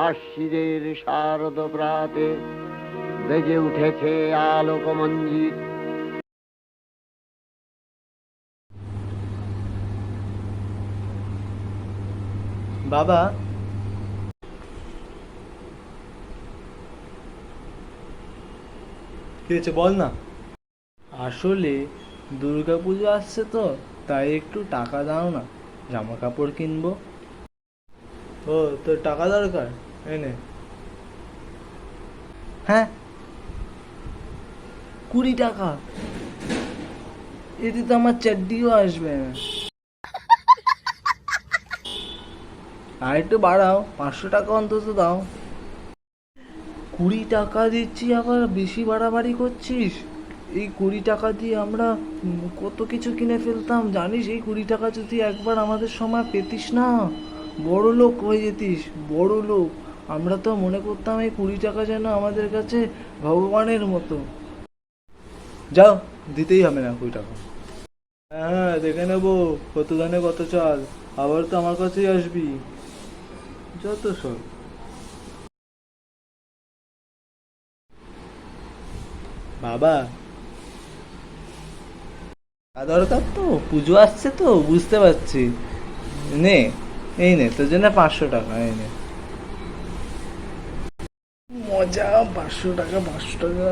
আশ্বিনের শারদ প্রাতে বেজে উঠেছে আলোকমঞ্জিত। বাবা, কি হয়েছে বল না। আসলে দুর্গাপুজো আসছে তো, তাই একটু টাকা দাও না, জামা কাপড় কিনবো। ও, তোর টাকা দরকার? এনে। হ্যাঁ, 20 টাকা? এতে তো আমার চাড্ডিও আসবে না। আর একটু বাড়াও, 500 টাকা অন্তত দাও। 20 টাকা দিচ্ছি, আবার বেশি বাড়াবাড়ি করছিস। এই 20 টাকা দিয়ে আমরা কত কিছু কিনে ফেলতাম জানিস। এই 20 টাকা যদি একবার আমাদের সময় পেতিস না, বড় লোক হয়ে যেতিস, বড় লোক। আমরা তো মনে করতাম এই 20 টাকা যেন আমাদের কাছে ভগবানের মতো। যাও, দিতেই হবে না 20 টাকা। হ্যাঁ, দেখে নেবো কত ধানে কত চাল। আবার তো আমার কাছেই আসবি, যত সব। বাবা, দরকার তো, পুজো আসছে তো, বুঝতে পারছি। নে, এই নে তোর জন্য 500 টাকা, এই নে। মজা, 500 টাকা, 500 টাকা।